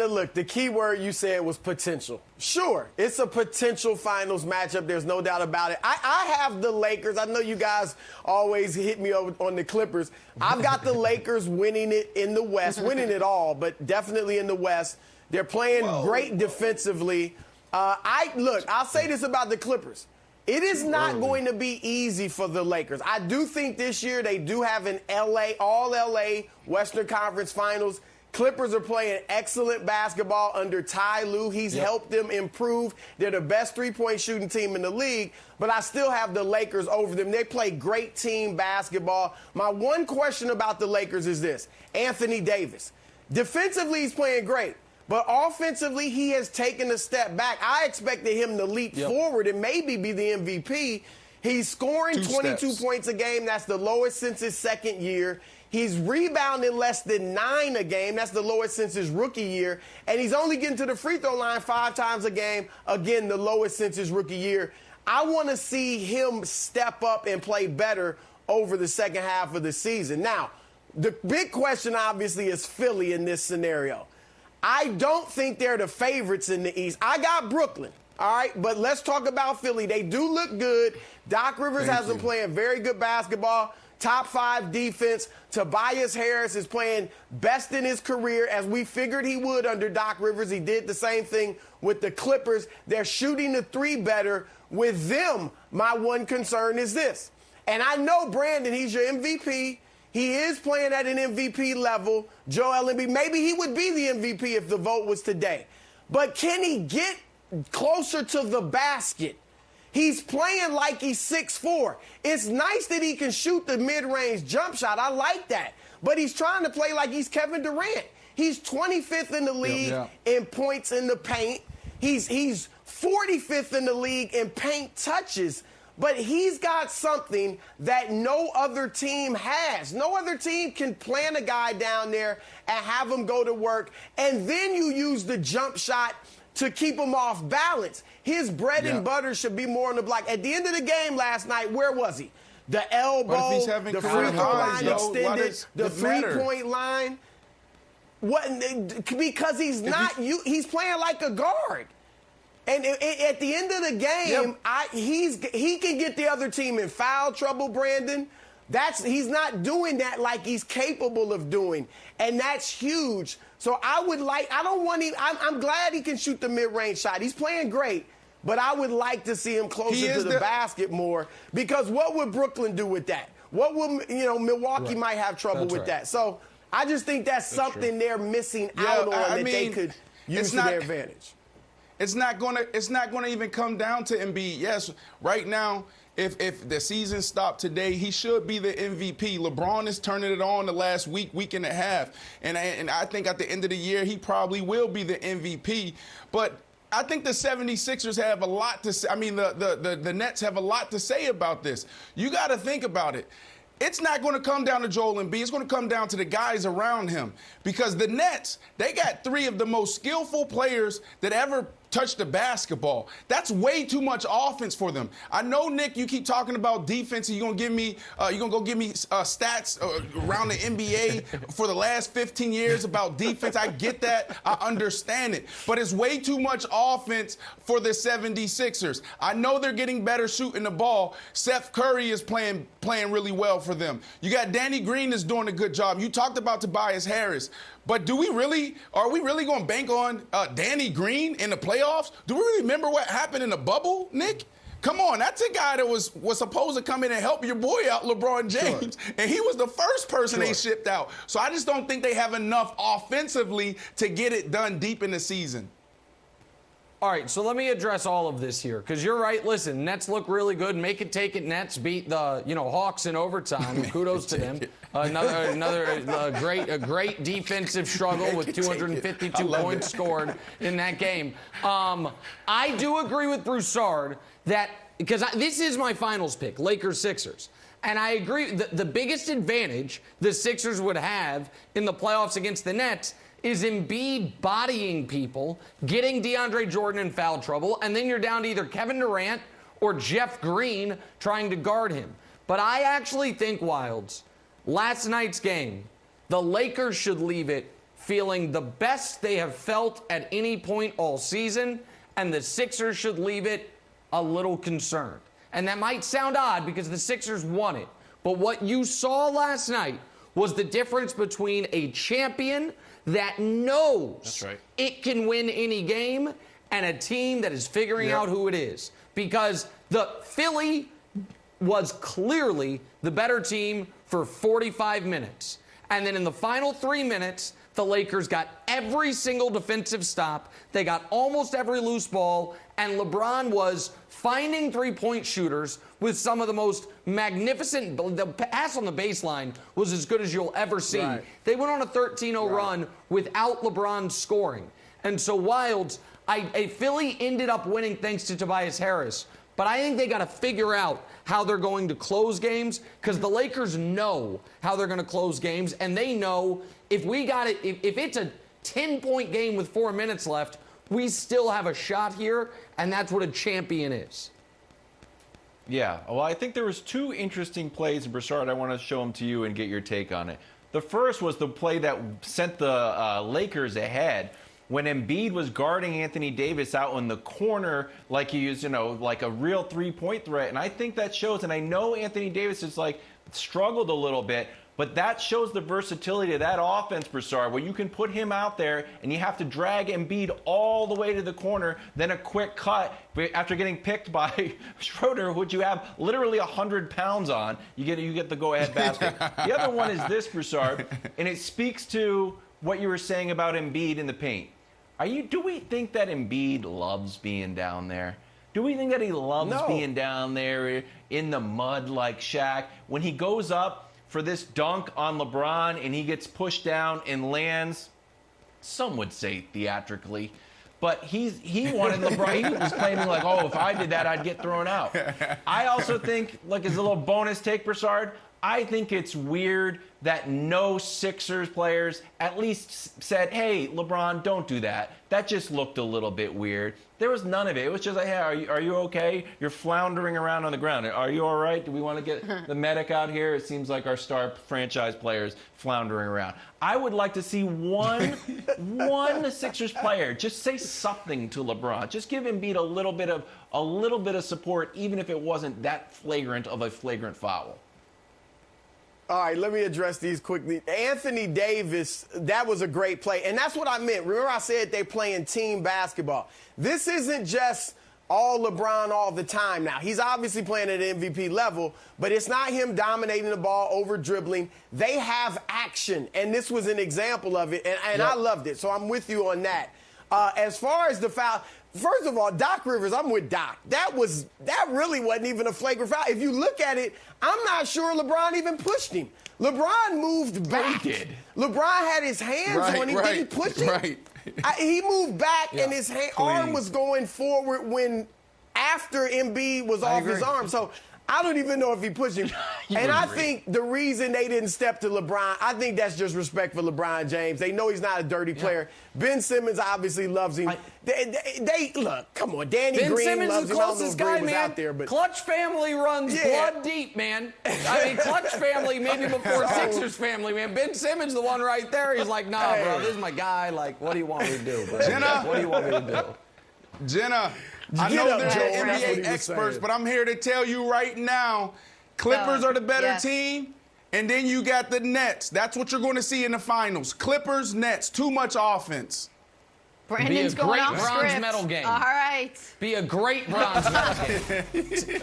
look, the key word you said was potential. Sure, it's a potential finals matchup. There's no doubt about it. I have the Lakers. I know you guys always hit me over on the Clippers. I've got the Lakers winning it in the West, winning it all, but definitely in the West. They're playing great defensively. I'll say this about the Clippers. It is not going to be easy for the Lakers. I do think this year they do have an all-LA Western Conference Finals. Clippers are playing excellent basketball under Ty Lue. He's helped them improve. They're the best three-point shooting team in the league, but I still have the Lakers over them. They play great team basketball. My one question about the Lakers is this. Anthony Davis. Defensively, he's playing great. But offensively, he has taken a step back. I expected him to leap forward and maybe be the MVP. He's scoring 22 points a game. That's the lowest since his second year. He's rebounding less than 9 a game. That's the lowest since his rookie year. And he's only getting to the free throw line 5 times a game. Again, the lowest since his rookie year. I want to see him step up and play better over the second half of the season. Now, the big question, obviously, is Philly in this scenario. I don't think they're the favorites in the East. I got Brooklyn, all right? But let's talk about Philly. They do look good. Doc Rivers has been playing very good basketball, top 5 defense. Tobias Harris is playing best in his career, as we figured he would under Doc Rivers. He did the same thing with the Clippers. They're shooting the 3 better. With them, my one concern is this. And I know, Brandon, he's your MVP. He is playing at an MVP level. Joel Embiid, maybe he would be the MVP if the vote was today. But can he get closer to the basket? He's playing like he's 6'4". It's nice that he can shoot the mid-range jump shot. I like that. But he's trying to play like he's Kevin Durant. He's 25th in the league in points in the paint. He's 45th in the league in paint touches. But he's got something that no other team has. No other team can plant a guy down there and have him go to work, and then you use the jump shot to keep him off balance. His bread and butter should be more on the block. At the end of the game last night, where was he? The elbow, the free throw line extended, the three-point line. Because he's not. He's playing like a guard. And at the end of the game, he can get the other team in foul trouble, Brandon. He's not doing that like he's capable of doing, and that's huge. So I'm glad he can shoot the mid-range shot. He's playing great, but I would like to see him closer to the basket more, because what would Brooklyn do with that? What would, Milwaukee might have trouble with that. So I just think that's something they're missing out on that they could use to their advantage. It's not gonna even come down to Embiid. Yes, right now, if the season stopped today, he should be the MVP. LeBron is turning it on the last week and a half, and I think at the end of the year he probably will be the MVP. But I think the 76ers have a lot to say. I mean, the Nets have a lot to say about this. You got to think about it. It's not going to come down to Joel Embiid. It's going to come down to the guys around him, because the Nets, they got 3 of the most skillful players that ever touch the basketball. That's way too much offense for them. I know, Nick, you keep talking about defense, and you're gonna go give me stats around the NBA for the last 15 years about defense. I get that. I understand it. But it's way too much offense for the 76ers. I know they're getting better shooting the ball. Seth Curry is playing really well for them. You got Danny Green is doing a good job. You talked about Tobias Harris. But are we really going to bank on Danny Green in the playoffs? Do we remember what happened in the bubble, Nick? Come on, that's a guy that was supposed to come in and help your boy out, LeBron James, and he was the first person they shipped out. So I just don't think they have enough offensively to get it done deep in the season. All right, so let me address all of this here, because you're right. Listen, Nets look really good. Make it take it. Nets beat the Hawks in overtime. Kudos to them. Another great defensive struggle with 252 points scored in that game. I do agree with Broussard that, because this is my finals pick, Lakers-Sixers. And I agree the biggest advantage the Sixers would have in the playoffs against the Nets is Embiid bodying people, getting DeAndre Jordan in foul trouble, and then you're down to either Kevin Durant or Jeff Green trying to guard him. But I actually think, Wilds, last night's game, the Lakers should leave it feeling the best they have felt at any point all season, and the Sixers should leave it a little concerned. And that might sound odd because the Sixers won it. But what you saw last night was the difference between a champion that knows it can win any game and a team that is figuring out who it is. Because the Philly was clearly the better team for 45 minutes. And then in the final 3 minutes, the Lakers got every single defensive stop. They got almost every loose ball. And LeBron was finding three-point shooters with some of the most magnificent. The pass on the baseline was as good as you'll ever see. Right. They went on a 13-0 run without LeBron scoring. And so Wilds, Philly ended up winning thanks to Tobias Harris. But I think they got to figure out how they're going to close games, because the Lakers know how they're going to close games, and they know if we got it, if it's a 10-point game with 4 minutes left, we still have a shot here, and that's what a champion is. Yeah, well, I think there was two interesting plays in Broussard. I want to show them to you and get your take on it. The first was the play that sent the Lakers ahead when Embiid was guarding Anthony Davis out in the corner like he was, like a real three-point threat. And I think that shows, and I know Anthony Davis has struggled a little bit, but that shows the versatility of that offense, Broussard, where you can put him out there and you have to drag Embiid all the way to the corner, then a quick cut after getting picked by Schroeder, which you have literally 100 pounds on. You get the go-ahead basket. The other one is this, Broussard, and it speaks to what you were saying about Embiid in the paint. Do we think that Embiid loves being down there? Do we think that he loves being down there in the mud like Shaq? When he goes up for this dunk on LeBron and he gets pushed down and lands, some would say theatrically, but he wanted LeBron. He was claiming if I did that, I'd get thrown out. I also think, as a little bonus take, Broussard, I think it's weird that no Sixers players at least said, hey, LeBron, don't do that. That just looked a little bit weird. There was none of it. It was just hey, are you okay? You're floundering around on the ground. Are you all right? Do we want to get the medic out here? It seems like our star franchise players floundering around. I would like to see one Sixers player just say something to LeBron. Just give Embiid a little bit of support, even if it wasn't that flagrant of a flagrant foul. All right, let me address these quickly. Anthony Davis, that was a great play. And that's what I meant. Remember I said they're playing team basketball. This isn't just all LeBron all the time now. He's obviously playing at an MVP level, but it's not him dominating the ball, over dribbling. They have action, and this was an example of it, and I loved it. So I'm with you on that. As far as the foul, first of all, Doc Rivers, I'm with Doc. That really wasn't even a flagrant foul. If you look at it, I'm not sure LeBron even pushed him. LeBron moved back. He did. LeBron had his hands on him. Did he push him? Right. He moved back, and his arm was going forward after Embiid was off his arm. So I don't even know if he pushed him. And I think the reason they didn't step to LeBron, I think that's just respect for LeBron James. They know he's not a dirty player. Ben Simmons obviously loves him. They look, come on, Danny Ben Green Simmons loves is him. the I don't know closest if guy, Green was man. out there, but Clutch family runs blood deep, man. I mean, Clutch family maybe before Sixers family, man. Ben Simmons, the one right there, he's like, nah, bro, this is my guy. Like, what do you want me to do, bro? Jenna. What do you want me to do? Jenna, I know they're NBA experts, but I'm here to tell you right now, Clippers are the better team, and then you got the Nets. That's what you're going to see in the finals. Clippers, Nets, too much offense. Brandon's going off bronze script. medal game. All right. Be a great bronze medal game.